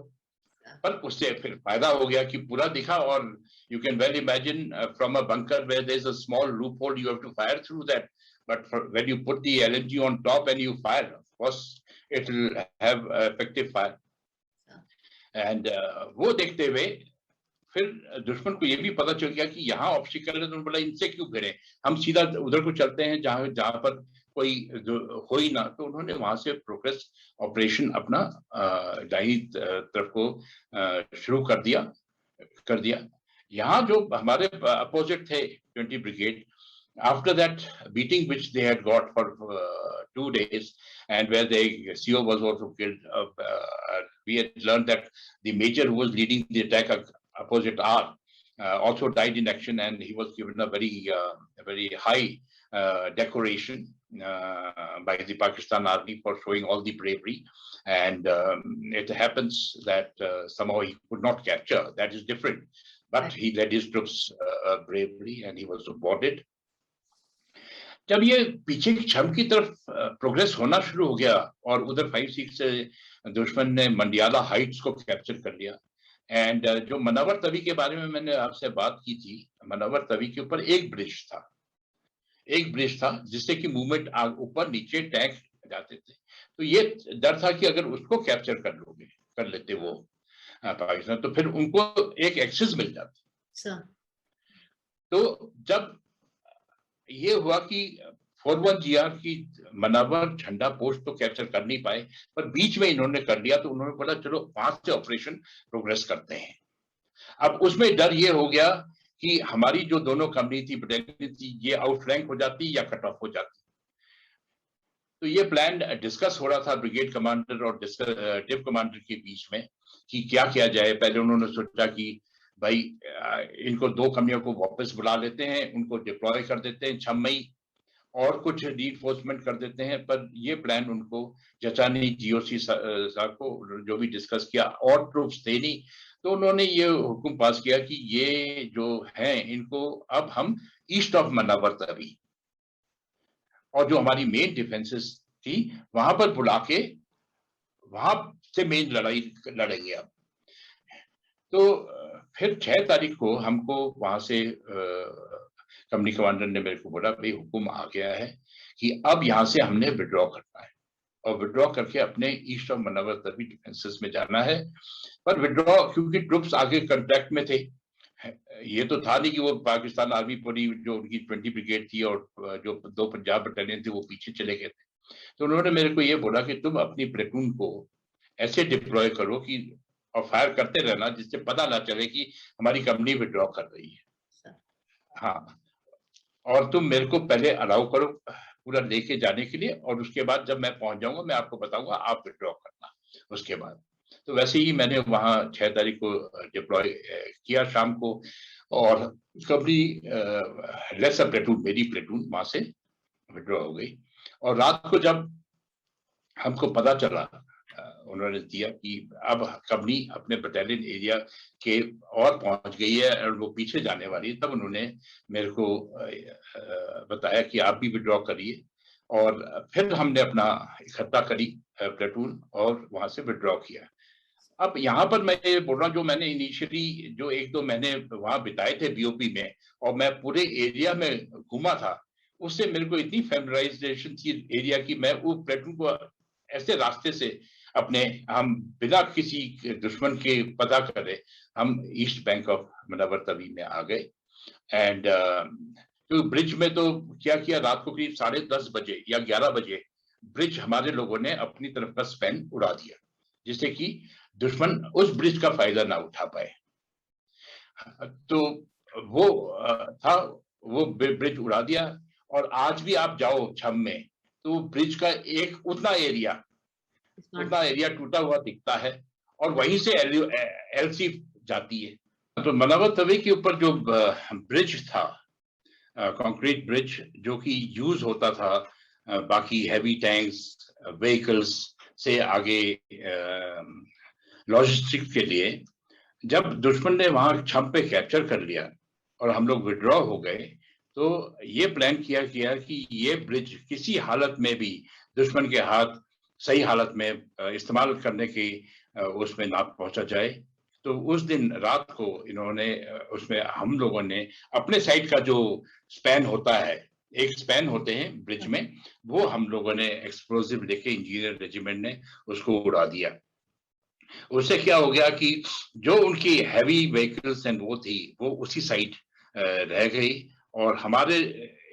पर उससे फिर फायदा हो गया कि पूरा दिखा, और you can well imagine from a bunker where there is a small loophole, you have to fire through that, but when you put the LMG on top and you fire, of course it will have effective fire. And वो देखते हुए फिर दुश्मन को ये भी पता चल गया कि यहाँ ऑब्स्टिकल है, तो बोला इनसे क्यों भिड़े, हम सीधा उधर को चलते हैं जहाँ पर कोई हो ही ना। तो उन्होंने वहां से प्रोग्रेस ऑपरेशन अपना दाहिनी तरफ को शुरू कर दिया। यहाँ जो हमारे अपोजिट थे 20 brigade, after that beating which they had got for 2 days, and where the CO was also killed, we had learned that the major who was leading the attack opposite R also died in action, and he was given a very high decoration by the Pakistan Army for showing all the bravery. And it happens that somehow he could not capture. That is different. But he led his troops bravely, and he was awarded. जब ये पीछे की छम की तरफ progress होना शुरू हो गया और उधर 5-6 से दुश्मन ने मंडियाला हाइट्स को कैप्चर कर लिया, एंड जो मनवर तवी के बारे में मैंने आपसे बात की थी, मनवर तवी के ऊपर एक ब्रिज था जिससे कि मूवमेंट ऊपर नीचे टैंक जाते थे। तो ये डर था कि अगर उसको कैप्चर कर लेते वो पाकिस्तान, तो फिर उनको एक एक्सेस मिल जाती। तो जब ये हुआ कि 41GR की मनावर झंडा पोस्ट तो कैप्चर कर नहीं पाए, पर बीच में इन्होंने कर लिया, तो उन्होंने बोला चलो 5 से ऑपरेशन प्रोग्रेस करते हैं। अब उसमें डर ये हो गया कि हमारी जो दोनों कंपनी थी, बटालियन थी, ये आउटफ्लैंक हो जाती या कट ऑफ हो जाती। तो ये प्लान डिस्कस हो रहा था ब्रिगेड कमांडर और डिव कमांडर के बीच में कि क्या किया जाए। पहले उन्होंने सोचा कि भाई इनको 2 कंपनियों को वापस बुला लेते हैं, उनको डिप्लॉय कर देते हैं 6 मई, और कुछ रीइंफोर्समेंट कर देते हैं, पर ये प्लान उनको जचा नहीं। जीओसी साहब को जो भी डिस्कस किया, और ट्रूप्स थे नहीं, तो उन्होंने ये हुक्म पास किया कि ये जो हैं इनको अब हम ईस्ट ऑफ मनावर तवी और जो हमारी मेन डिफेंसेस थी वहां पर बुला के वहां से मेन लड़ाई लड़ेंगे अब। तो फिर 6 तारीख को हमको वहां से कंपनी कमांडर ने मेरे को बोला भाई हुक्म आ गया है कि अब यहाँ से हमने विड्रॉ करना है, और विड्रॉ करके अपने east of Manawar Tawi defences में जाना है। पर विड्रॉ क्योंकि ट्रुप्स आगे कांटेक्ट में थे, ये तो था नहीं कि वो पाकिस्तान आर्मी पूरी जो उनकी 20 ब्रिगेड थी और जो 2 पंजाब बटालियन थी वो पीछे चले गए थे। तो उन्होंने मेरे को ये बोला कि तुम अपनी प्लेटून को ऐसे डिप्लॉय करो कि और फायर करते रहना जिससे पता ना चले कि हमारी कंपनी विड्रॉ कर रही है। हाँ, और तुम मेरे को पहले अलाउ करो पूरा लेके जाने के लिए, और उसके बाद जब मैं पहुंच जाऊंगा मैं आपको बताऊंगा, आप विड्रॉ करना उसके बाद। तो वैसे ही मैंने वहां 6 तारीख को डिप्लॉय किया शाम को, और कंपनी लेसर प्लेटून, मेरी प्लेटून वहां से विड्रॉ हो गई। और रात को जब हमको पता चला, उन्होंने दिया कि अब कंपनी अपने बटालियन एरिया के और पहुंच गई है और वो पीछे जाने वाली है, तब उन्होंने मेरे को बताया कि आप भी विड्रॉ करिए। और फिर हमने अपना इकट्ठा करी प्लेटून और वहां से विड्रॉ किया। अब यहाँ पर मैं ये बोल रहा हूँ, जो मैंने इनिशियली जो 1-2 महीने वहां बिताए थे बीओपी में, और मैं पूरे एरिया में घूमा था, उससे मेरे को इतनी फैमिलाइजेशन थी एरिया की, मैं वो प्लेटून को ऐसे रास्ते से अपने हम बिना किसी दुश्मन के पता करे हम east bank of Manawar Tawi में आ गए। एंड तो ब्रिज में तो क्या किया, रात को करीब 10:30 बजे या 11 बजे ब्रिज हमारे लोगों ने अपनी तरफ का स्पैन उड़ा दिया, जिससे कि दुश्मन उस ब्रिज का फायदा ना उठा पाए। तो वो था, वो ब्रिज उड़ा दिया। और आज भी आप जाओ छम में तो ब्रिज का एक उतना एरिया टूटा हुआ दिखता है, और वहीं से एलसी जाती है। तो मनावर तवी के ऊपर जो ब्रिज था, कंक्रीट ब्रिज, जो कि यूज होता था बाकी हैवी टैंक्स व्हीकल्स से आगे लॉजिस्टिक्स के लिए, जब दुश्मन ने वहां छम पे कैप्चर कर लिया और हम लोग विड्रॉ हो गए, तो ये प्लान किया गया कि ये ब्रिज किसी हालत में भी दुश्मन के हाथ सही हालत में इस्तेमाल करने की उसमें ना पहुंचा जाए। तो उस दिन रात को इन्होंने उसमें हम लोगों ने अपने साइड का जो स्पैन होता है, एक स्पैन होते हैं ब्रिज में, वो हम लोगों ने एक्सप्लोजिव लेके इंजीनियर रेजिमेंट ने उसको उड़ा दिया। उससे क्या हो गया कि जो उनकी हैवी व्हीकल्स एंड वो थी वो उसी साइड रह गई, और हमारे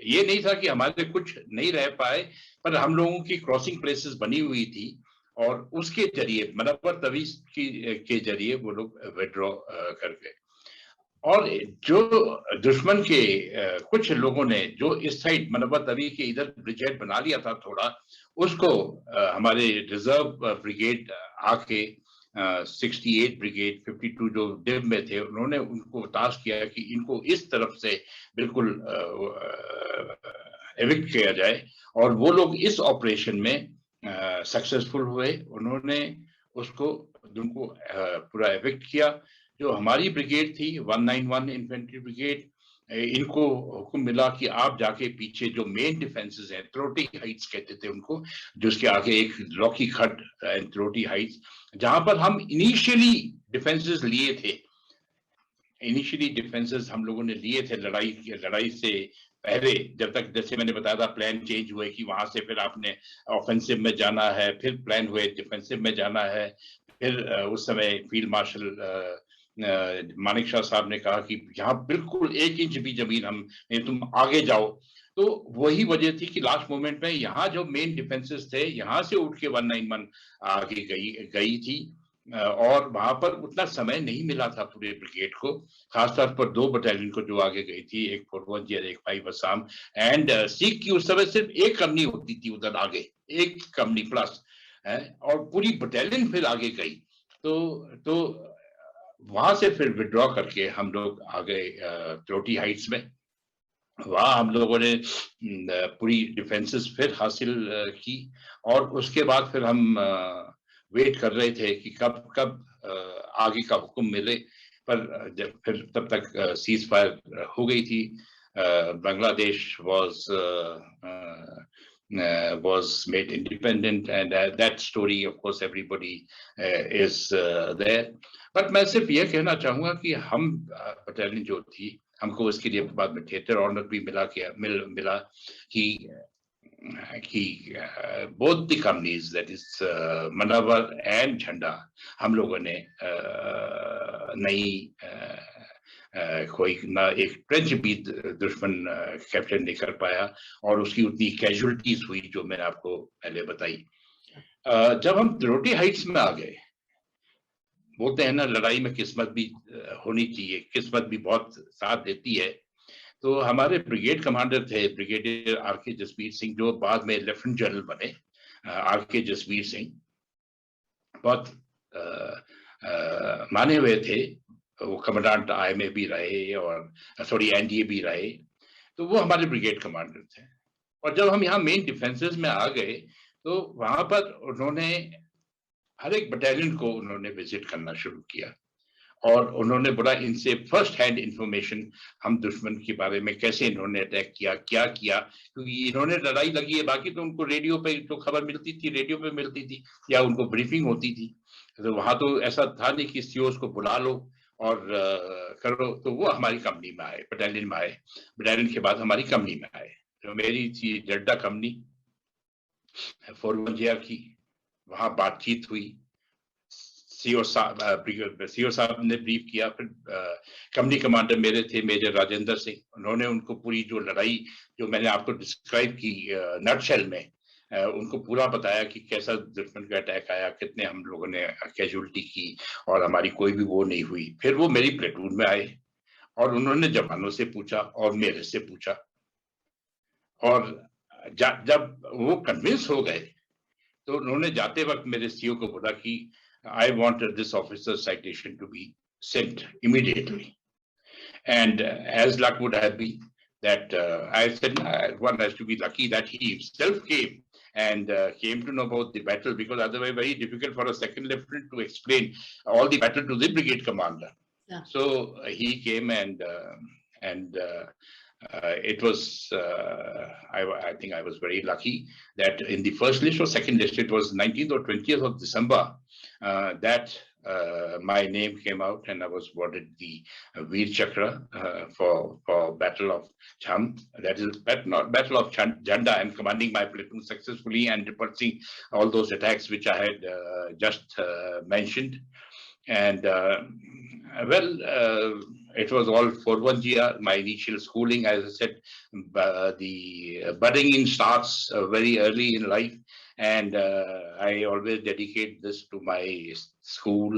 ये नहीं था कि हमारे कुछ नहीं रह पाए, पर हम लोगों की क्रॉसिंग प्लेसेस बनी हुई थी, और उसके जरिए मनावर तवी के जरिए वो लोग विड्रॉ कर गए। और जो दुश्मन के कुछ लोगों ने जो इस साइड मनावर तवी के इधर ब्रिगेड बना लिया था थोड़ा, उसको हमारे रिजर्व ब्रिगेड आके 68 ब्रिगेड 52 जो डिव में थे, उन्होंने उनको टास्क किया कि इनको इस तरफ से बिल्कुल एविक्ट किया जाए, और वो लोग इस ऑपरेशन में सक्सेसफुल हुए। उन्होंने उसको उनको पूरा एविक्ट किया। जो हमारी ब्रिगेड थी 191 इन्फेंट्री ब्रिगेड, इनको हुक्म मिला कि आप जाके पीछे जो मेन डिफेंसेस हैं, त्रोटी हाइट्स कहते थे उनको, जो उसके आगे एक लॉकी खड एंड त्रोटी हाइट्स, जहां पर हम इनिशियली डिफेंसेस लिए थे। इनिशियली डिफेंसेस हम लोगों ने लिए थे लड़ाई से पहले, जब तक जैसे मैंने बताया था प्लान चेंज हुए कि वहां से फिर आपने ऑफेंसिव में जाना है, फिर प्लान हुए डिफेंसिव में जाना है। फिर उस समय फील्ड मार्शल मानिक शाह साहब ने कहा कि यहाँ बिल्कुल 1 इंच भी जमीन हम नहीं, तुम आगे जाओ। तो वही वजह थी कि लास्ट मोमेंट में यहाँ जो मेन डिफेंसेस थे, यहाँ से उठ के 191 आगे गई थी, और वहां पर उतना समय नहीं मिला था पूरे ब्रिगेड को, खासतौर पर 2 बटालियन को जो आगे गई थी, एक 41 और एक 5 असम। एंड सिख की उस समय सिर्फ एक कंपनी होती थी उधर आगे, एक कंपनी प्लस, और पूरी बटालियन फिर आगे गई। तो वहां से फिर विड्रॉ करके हम लोग आ गए त्रोटी हाइट्स में। वहां हम लोगों ने पूरी डिफेंसेस फिर हासिल की, और उसके बाद फिर हम वेट कर रहे थे कि कब आगे का हुक्म मिले। पर जब फिर तब तक सीज फायर हो गई थी। Bangladesh was made independent, and that story of course everybody is there. But मैं सिर्फ ये कहना चाहूंगा कि हम बटालियन जो थी, हमको इसके लिए बाद में थिएटर ऑनर भी मिला कि both the companies, that is Manavar and Jhanda, हम लोगों ने नई कोई ना एक ट्रेंच भी दुश्मन कैप्चर नहीं कर पाया, और उसकी उतनी कैजुअलिटीज हुई जो मैंने आपको पहले बताई। जब हम त्रोटी हाइट्स में आ गए, बोलते हैं ना लड़ाई में किस्मत भी होनी चाहिए, किस्मत भी बहुत साथ देती है। तो हमारे ब्रिगेड कमांडर थे ब्रिगेडियर आर.के. जसवीर सिंह, जो बाद में लेफ्टिनेंट जनरल बने। आर.के. जसवीर सिंह बहुत माने हुए थे, वो कमांडेंट IMA भी रहे और NDA भी रहे। तो वो हमारे ब्रिगेड कमांडर थे। और जब हम यहाँ मेन डिफेंसेस में आ गए, तो वहां पर उन्होंने हर एक बटालियन को उन्होंने विजिट करना शुरू किया, और उन्होंने बोला इनसे फर्स्ट हैंड इंफॉर्मेशन हम दुश्मन के बारे में, कैसे इन्होंने अटैक किया, क्या किया, क्योंकि इन्होंने लड़ाई लगी है। बाकी तो उनको रेडियो पे तो खबर मिलती थी, रेडियो पे मिलती थी, या उनको ब्रीफिंग होती थी। तो वहां तो ऐसा था नहीं कि COs को बुला लो और करो। तो वो हमारी कंपनी में आए, बटालियन में आए, बटालियन के बाद हमारी कंपनी में आए। तो मेरी थी जड्डा कंपनी 41 की, वहां बातचीत हुई। CO साहब ने ब्रीफ किया। फिर कंपनी कमांडर मेरे थे मेजर राजेंद्र सिंह, उन्होंने उनको पूरी जो लड़ाई जो मैंने आपको डिस्क्राइब की नटशेल में, उनको पूरा बताया कि कैसा दुश्मन का अटैक आया, कितने हम लोगों ने कैजुअलिटी की, और हमारी कोई भी वो नहीं हुई। फिर वो मेरी प्लेटून में आए, और उन्होंने जवानों से पूछा और मेरे से पूछा, और जब वो कन्विंस हो गए, तो उन्होंने जाते वक्त मेरे CO को बोला कि I wanted this officer's citation to be sent immediately. And as luck would have been, that I said, one has to be lucky that he himself came and came to know about the battle, because otherwise very difficult for a second lieutenant to explain all the battle to the brigade commander. Yeah. So he came, and it was, I think I was very lucky that in the first list or second list, it was 19th or 20th of December, that my name came out, and I was awarded the Veer Chakra for Battle of Chand. That is Battle of Jhanda. I'm commanding my platoon successfully and repulsing all those attacks which I had just mentioned. And it was all 41GR, my initial schooling. As I said, the budding in starts very early in life. And I always dedicate this to my school,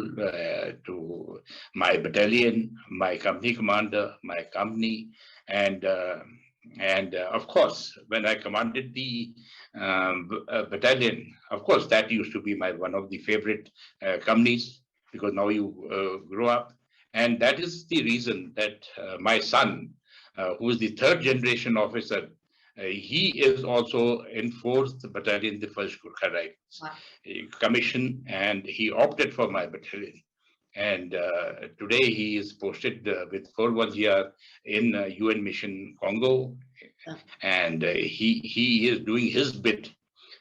to my battalion, my company commander, my company. And of course, when I commanded the battalion, of course, that used to be one of the favorite companies. because now you grow up. And that is the reason that my son, who is the third generation officer, he is also in 4th Battalion, the 1st Gurkha Rifles commission, and he opted for my battalion. And today he is posted with 410 in UN Mission Congo, and he is doing his bit.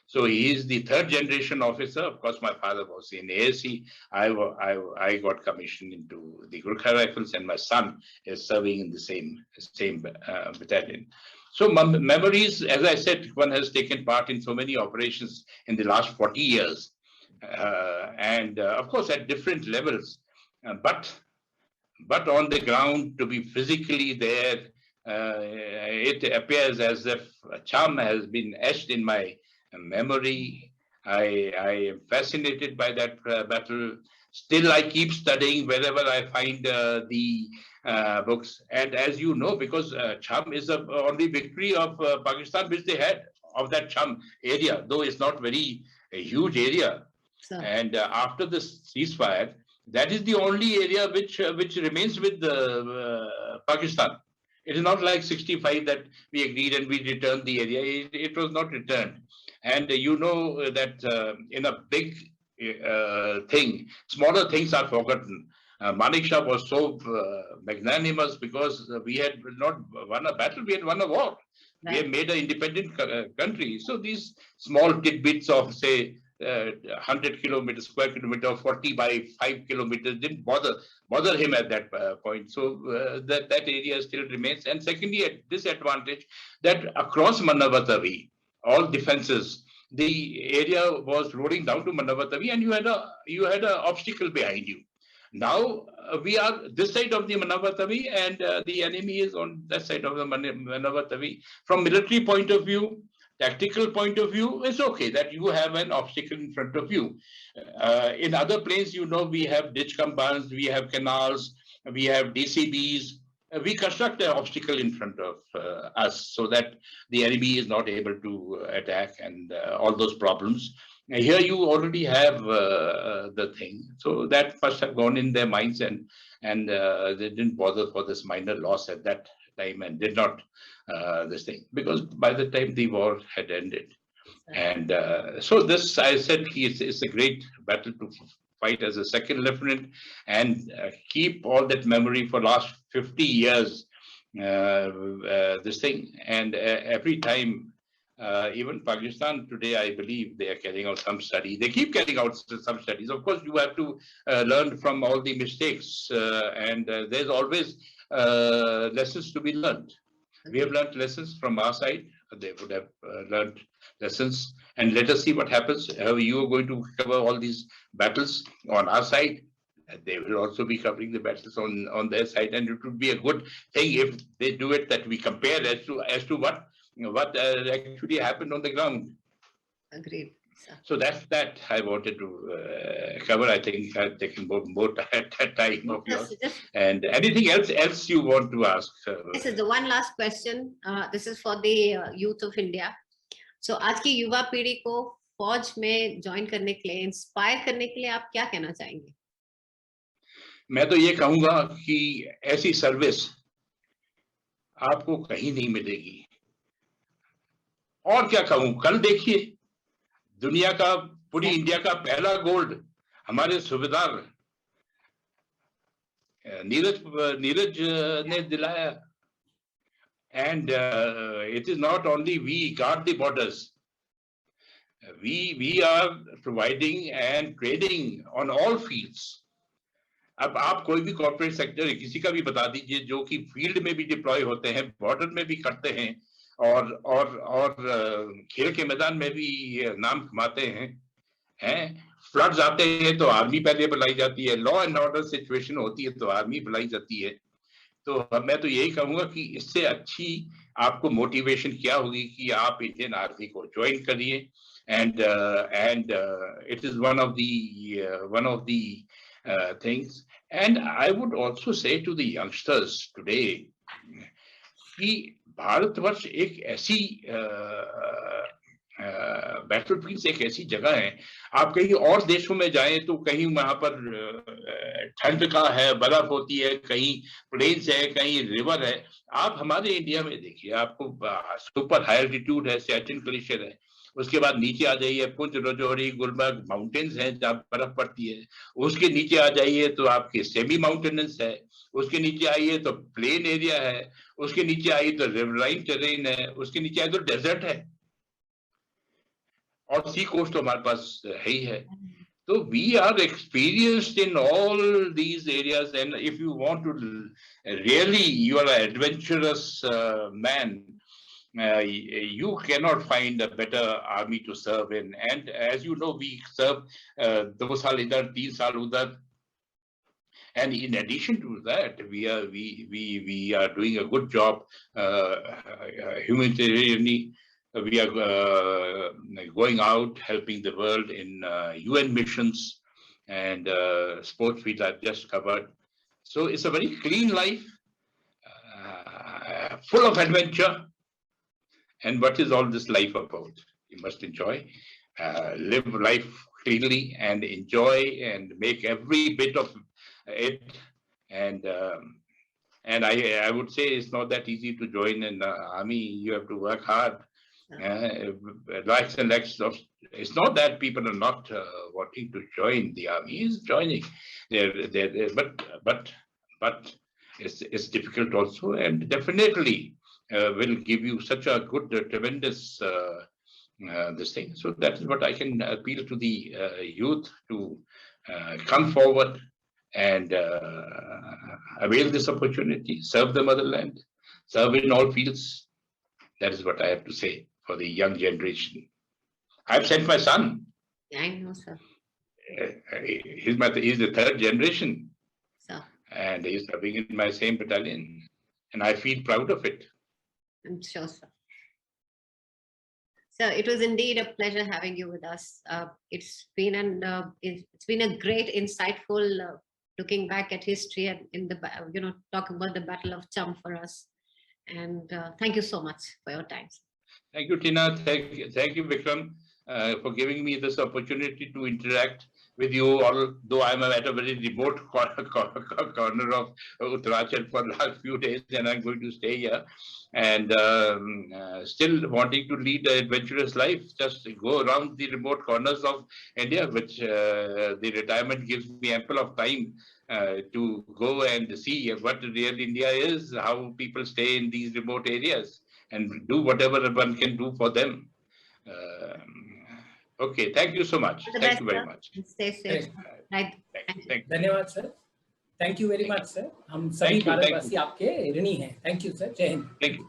So he is the 3rd generation officer. Of course, my father was in ASC. I got commissioned into the Gurkha Rifles, and my son is serving in the same battalion. So memories, as I said, one has taken part in so many operations in the last 40 years. And of course, at different levels. But on the ground, to be physically there, it appears as if a charm has been etched in my memory. I am fascinated by that battle. Still, I keep studying wherever I find the books. And as you know, because Cham is the only victory of Pakistan which they had of that Cham area, though it's not very a huge area. So, And after the ceasefire, that is the only area which remains with Pakistan. It is not like 65 that we agreed and we returned the area. It was not returned. And you know that in a big thing, smaller things are forgotten. Manik Shah was so magnanimous because we had not won a battle, we had won a war. We had made an independent country. So these small tidbits of, say, 100 kilometers, square kilometer, 40 by 5 kilometers didn't bother him at that point. So that area still remains. And secondly, at disadvantage that across Manavatavi, all defenses, the area was rolling down to Manavatavi, and you had a obstacle behind you. Now we are this side of the Manavatavi, and the enemy is on that side of the Manavatavi. From military point of view, tactical point of view, it's okay that you have an obstacle in front of you. In other places, you know, we have ditch compounds, we have canals, we have DCBs. We construct an obstacle in front of us so that the enemy is not able to attack, and all those problems. Here you already have the thing. So that must have gone in their minds, and they didn't bother for this minor loss at that time, and did not this thing, because by the time the war had ended. And so this, I said, it's a great battle to fight as a second lieutenant and keep all that memory for last 50 years, this thing. And every time, even Pakistan today, I believe they are carrying out some study. They keep carrying out some studies. Of course, you have to learn from all the mistakes, and there's always lessons to be learned. We have learned lessons from our side. They would have learned lessons, and let us see what happens. You are going to cover all these battles on our side. They will also be covering the battles on their side, and it would be a good thing if they do it, that we compare as to what actually happened on the ground. agreed. So that's that I wanted to cover. I think I've taken more time of yours. And anything else you want to ask? This is the one last question. This is for the youth of India. So आज की युवा पीढ़ी को फौज में join करने के लिए, इंस्पायर करने के लिए आप क्या कहना चाहेंगे? मैं तो ये कहूंगा कि ऐसी सर्विस आपको कहीं नहीं मिलेगी। और क्या कहूं, कल देखिए दुनिया का, पूरी इंडिया का पहला गोल्ड हमारे सूबेदार नीरज ने दिलाया। And it is not only we guard the borders. We are providing and trading on all fields. अब आप कोई भी कॉर्पोरेट सेक्टर किसी का भी बता दीजिए जो कि फील्ड में भी डिप्लॉय होते हैं, बॉर्डर में भी करते हैं, और खेल के मैदान में भी नाम कमाते हैं। फ्लड्स आते हैं तो आर्मी पहले बुलाई जाती है, लॉ एंड ऑर्डर सिचुएशन होती है तो आर्मी बुलाई जाती है। तो मैं तो यही कहूंगा कि इससे अच्छी आपको मोटिवेशन क्या होगी कि आप इंडियन आर्मी को ज्वाइन करिए, and it is one of the things. And I would also say to the youngsters today कि भारतवर्ष एक ऐसी बैटलफील्ड एक ऐसी जगह है, आप कहीं और देशों में जाएं तो कहीं वहां पर ठंड का है, बर्फ होती है, कहीं प्लेन्स है, कहीं रिवर है। आप हमारे इंडिया में देखिए, आपको सुपर हाई एल्टीट्यूड है, सियाचिन ग्लेशियर है, उसके बाद नीचे आ जाइए पुंछ, राजौरी, गुलमर्ग माउंटेन्स हैं जहाँ बर्फ पड़ती है, उसके नीचे आ जाइए तो आपके सेमी माउंटेनस है, उसके नीचे आइए तो प्लेन एरिया है, उसके नीचे आइए तो रिवराइन टेरेन है, उसके नीचे आइए तो डेजर्ट है, और सी कोस्ट तो हमारे पास है ही है। So we are experienced in all these areas, and if you want to really, you are an adventurous man, you cannot find a better army to serve in. And as you know, we serve 2 साल इधर, 3 साल उधर. And in addition to that, we are doing a good job humanitarianly. We are going out, helping the world in UN missions and sports fields I've just covered. So it's a very clean life, full of adventure. And what is all this life about? You must enjoy, live life cleanly and enjoy and make every bit of it. And I would say it's not that easy to join an army. You have to work hard. Likes and likes of, it's not that people are not wanting to join the army, is joining. But it's difficult also, and definitely will give you such a good, tremendous this thing. So that is what I can appeal to the youth to come forward and avail this opportunity, serve the motherland, serve in all fields. That is what I have to say for the young generation. I've sent my son. I know, sir. He's the 3rd generation. Sir. And he's serving in my same battalion. And I feel proud of it. I'm sure, sir. So it was indeed a pleasure having you with us. It's been a great, insightful looking back at history and in the talk about the Battle of Cham for us. And thank you so much for your time. Thank you, Tina. Thank you, Vikram, for giving me this opportunity to interact with you, although I'm at a very remote corner of Uttarachal for the last few days, and I'm going to stay here. And still wanting to lead an adventurous life, just go around the remote corners of India, which the retirement gives me ample of time to go and see what real India is, how people stay in these remote areas, and do whatever one can do for them. Okay, thank you so much. Thank you very much. Stay safe. Right. धन्यवाद sir. Thank you very much, sir. हम सभी भारतवासी आपके ऋणी हैं. Thank you, sir. जय Hind. Thank you.